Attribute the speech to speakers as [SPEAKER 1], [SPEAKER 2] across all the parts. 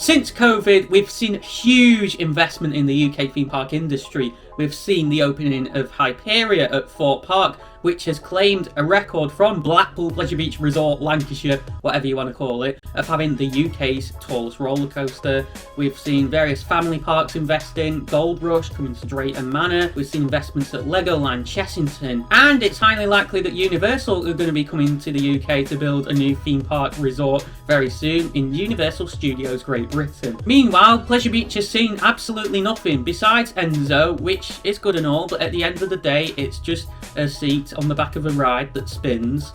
[SPEAKER 1] Since COVID, we've seen huge investment in the UK theme park industry. We've seen the opening of Hyperia at Thorpe Park, which has claimed a record from Blackpool Pleasure Beach Resort, Lancashire, whatever you want to call it, of having the UK's tallest roller coaster. We've seen various family parks investing, Gold Rush coming to Drayton Manor. We've seen investments at Legoland, Chessington, and it's highly likely that Universal are going to be coming to the UK to build a new theme park resort very soon in Universal Studios Great Britain. Meanwhile, Pleasure Beach has seen absolutely nothing besides Enzo, which is good and all, but at the end of the day, it's just a seat on the back of a ride that spins.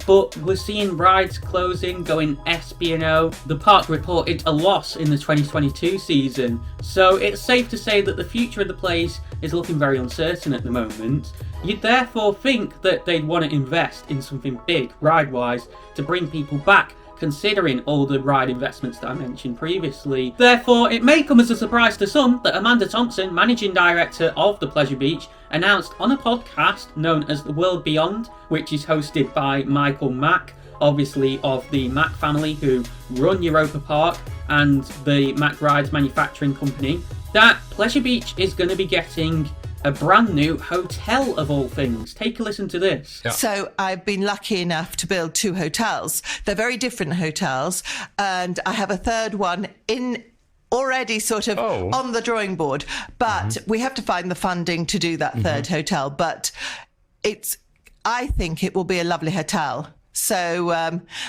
[SPEAKER 1] But we're seeing rides closing, going SBNO. The park reported a loss in the 2022 season, so it's safe to say that the future of the place is looking very uncertain at the moment. You'd therefore think that they'd want to invest in something big, ride-wise, to bring people back, considering all the ride investments that I mentioned previously. Therefore, it may come as a surprise to some that Amanda Thompson, Managing Director of the Pleasure Beach, announced on a podcast known as The World Beyond, which is hosted by Michael Mack, obviously of the Mack family who run Europa Park and the Mack Rides manufacturing company, that Pleasure Beach is going to be getting a brand new hotel of all things. Take a listen to this.
[SPEAKER 2] Yeah.
[SPEAKER 3] So I've been lucky enough to build 2 hotels. They're very different hotels, and I have a third one in already sort of on the drawing board, but we have to find the funding to do that third hotel. But I think it will be a lovely hotel. So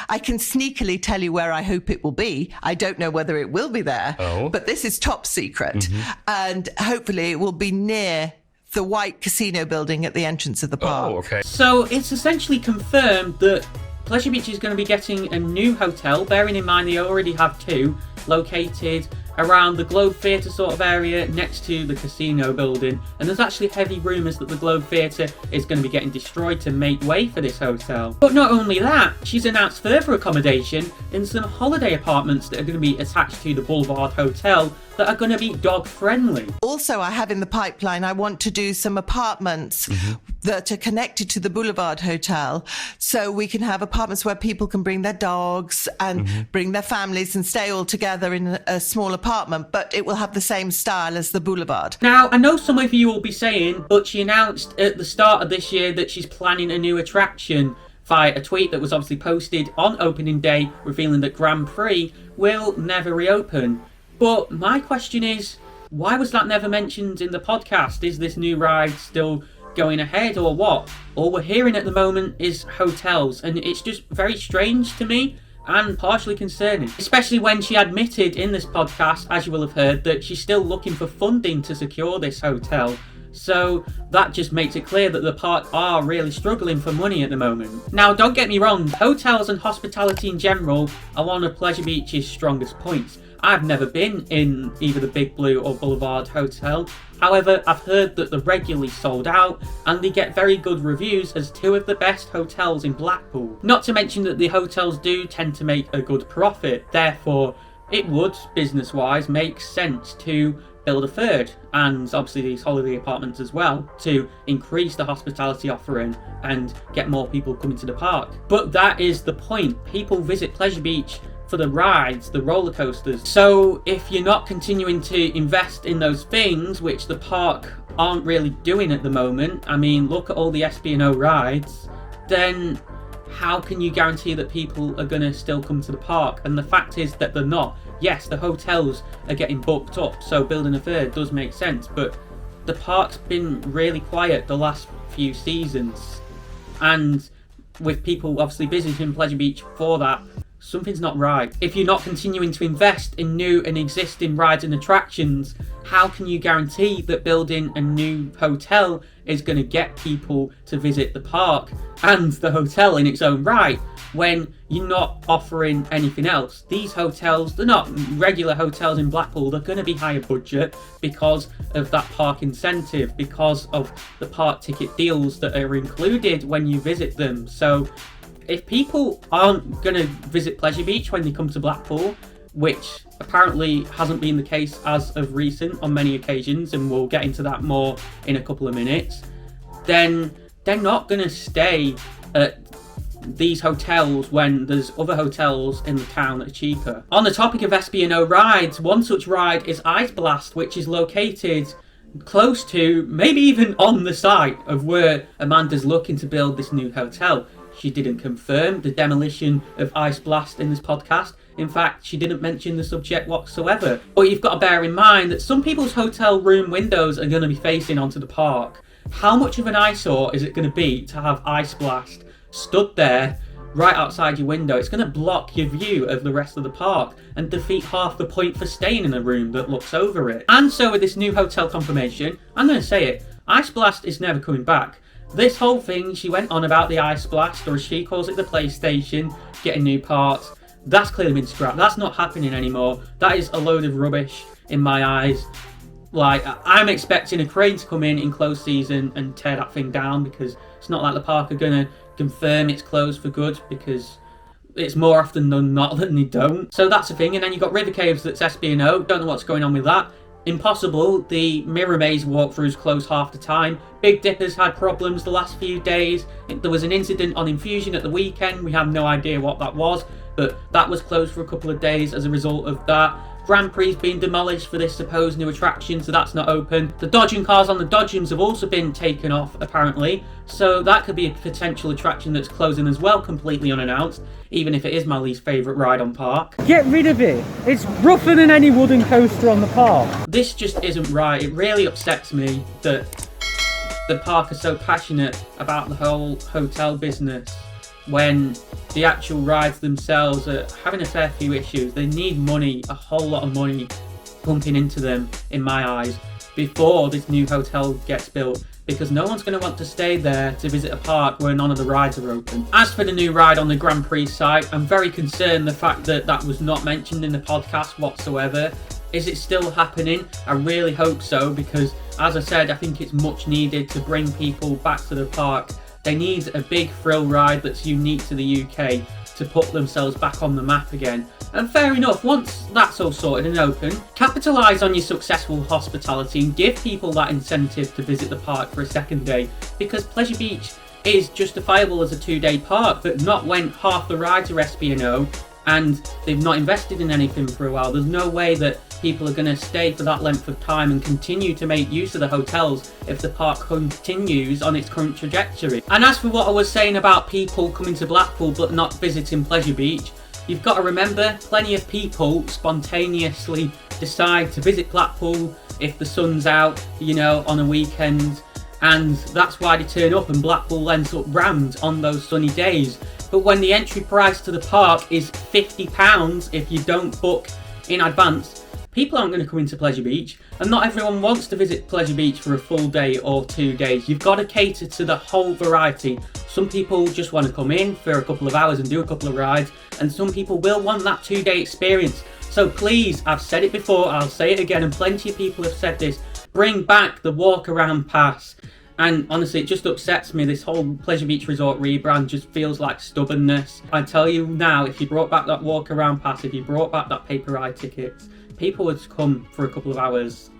[SPEAKER 3] I can sneakily tell you where I hope it will be. I don't know whether it will be there, but this is top secret. And hopefully it will be near the white casino building at the entrance of the park.
[SPEAKER 2] Oh, okay.
[SPEAKER 1] So it's essentially confirmed that Pleasure Beach is going to be getting a new hotel, bearing in mind they already have 2, located around the Globe Theatre sort of area next to the casino building, and there's actually heavy rumours that the Globe Theatre is going to be getting destroyed to make way for this hotel. But not only that, she's announced further accommodation in some holiday apartments that are going to be attached to the Boulevard Hotel that are going to be dog friendly.
[SPEAKER 3] Also, I have in the pipeline, I want to do some apartments that are connected to the Boulevard Hotel, so we can have apartments where people can bring their dogs and bring their families and stay all together in a small apartment, but it will have the same style as the Boulevard.
[SPEAKER 1] Now, I know some of you will be saying, but she announced at the start of this year that she's planning a new attraction via a tweet that was obviously posted on opening day, revealing that Grand Prix will never reopen. But my question is, why was that never mentioned in the podcast? Is this new ride still going ahead or what? All we're hearing at the moment is hotels, and it's just very strange to me and partially concerning, especially when she admitted in this podcast, as you will have heard, that she's still looking for funding to secure this hotel. So that just makes it clear that the park are really struggling for money at the moment. Now, don't get me wrong, hotels and hospitality in general are one of Pleasure Beach's strongest points. I've never been in either the Big Blue or Boulevard Hotel. However, I've heard that they're regularly sold out and they get very good reviews as 2 of the best hotels in Blackpool. Not to mention that the hotels do tend to make a good profit. Therefore, it would, business-wise, make sense to build a third, and obviously these holiday apartments as well, to increase the hospitality offering and get more people coming to the park. But that is the point. People visit Pleasure Beach for the rides, the roller coasters. So if you're not continuing to invest in those things, which the park aren't really doing at the moment, I mean, look at all the SBNO rides, then how can you guarantee that people are going to still come to the park? And the fact is that they're not. Yes, the hotels are getting booked up, so building a third does make sense, but the park's been really quiet the last few seasons. And with people obviously visiting Pleasure Beach for that, something's not right. If you're not continuing to invest in new and existing rides and attractions, how can you guarantee that building a new hotel is going to get people to visit the park and the hotel in its own right when you're not offering anything else? These hotels, they're not regular hotels in Blackpool, they're going to be higher budget because of that park incentive, because of the park ticket deals that are included when you visit them. So if people aren't going to visit Pleasure Beach when they come to Blackpool, which apparently hasn't been the case as of recent on many occasions, and we'll get into that more in a couple of minutes, then they're not going to stay at these hotels when there's other hotels in the town that are cheaper. On the topic of SBNO rides, one such ride is Ice Blast, which is located close to, maybe even on the site of where Amanda's looking to build this new hotel. She didn't confirm the demolition of Ice Blast in this podcast. In fact, she didn't mention the subject whatsoever. But you've got to bear in mind that some people's hotel room windows are going to be facing onto the park. How much of an eyesore is it going to be to have Ice Blast stood there right outside your window? It's going to block your view of the rest of the park and defeat half the point for staying in a room that looks over it. And so with this new hotel confirmation, I'm going to say it, Ice Blast is never coming back. This whole thing she went on about the Ice Blast, or as she calls it, the PlayStation, getting new parts, that's clearly been scrapped. That's not happening anymore. That is a load of rubbish in my eyes. Like, I'm expecting a crane to come in closed season and tear that thing down, because it's not like the park are going to confirm it's closed for good, because it's more often than not that they don't. So that's the thing. And then you've got River Caves, that's SBNO. Don't know what's going on with that. Impossible, the Mirror Maze walkthroughs closed half the time. Big Dipper's had problems the last few days. There was an incident on Infusion at the weekend. We have no idea what that was, but that was closed for a couple of days as a result of that. Grand Prix's been demolished for this supposed new attraction, so that's not open. The dodging cars on the Dodgems have also been taken off, apparently, so that could be a potential attraction that's closing as well, completely unannounced, even if it is my least favourite ride on park.
[SPEAKER 2] Get rid of it! It's rougher than any wooden coaster on the park.
[SPEAKER 1] This just isn't right. It really upsets me that the park are so passionate about the whole hotel business when the actual rides themselves are having a fair few issues. They need money, a whole lot of money pumping into them, in my eyes, before this new hotel gets built, because no one's going to want to stay there to visit a park where none of the rides are open. As for the new ride on the Grand Prix site, I'm very concerned the fact that that was not mentioned in the podcast whatsoever. Is it still happening? I really hope so, because as I said, I think it's much needed to bring people back to the park. They need a big thrill ride that's unique to the UK to put themselves back on the map again. And fair enough, once that's all sorted and open, capitalise on your successful hospitality and give people that incentive to visit the park for a second day, because Pleasure Beach is justifiable as a 2-day park, but not when half the rides are SBNO and they've not invested in anything for a while. There's no way that people are going to stay for that length of time and continue to make use of the hotels if the park continues on its current trajectory. And as for what I was saying about people coming to Blackpool but not visiting Pleasure Beach, you've got to remember, plenty of people spontaneously decide to visit Blackpool if the sun's out, you know, on a weekend, and that's why they turn up, and Blackpool ends up rammed on those sunny days. But when the entry price to the park is £50 if you don't book in advance, people aren't going to come into Pleasure Beach, and not everyone wants to visit Pleasure Beach for a full day or 2 days. You've got to cater to the whole variety. Some people just want to come in for a couple of hours and do a couple of rides, and some people will want that 2-day experience. So please, I've said it before, I'll say it again, and plenty of people have said this, bring back the walk around pass. And honestly, it just upsets me. This whole Pleasure Beach Resort rebrand just feels like stubbornness. I tell you now, if you brought back that walk around pass, if you brought back that paper ride tickets, people would come for a couple of hours.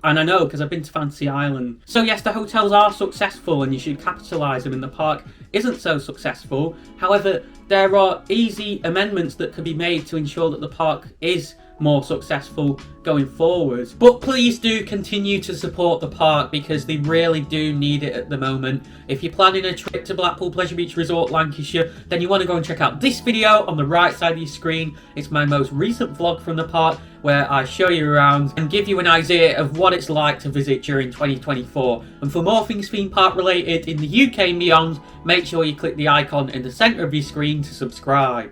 [SPEAKER 1] And I know, because I've been to Fantasy Island. So yes, the hotels are successful and you should capitalise them, and the park isn't so successful. However, there are easy amendments that could be made to ensure that the park is more successful going forward. But please do continue to support the park, because they really do need it at the moment. If you're planning a trip to Blackpool Pleasure Beach Resort, Lancashire, then you want to go and check out this video on the right side of your screen. It's my most recent vlog from the park, where I show you around and give you an idea of what it's like to visit during 2024. And for more things theme park related in the UK and beyond, make sure you click the icon in the centre of your screen to subscribe.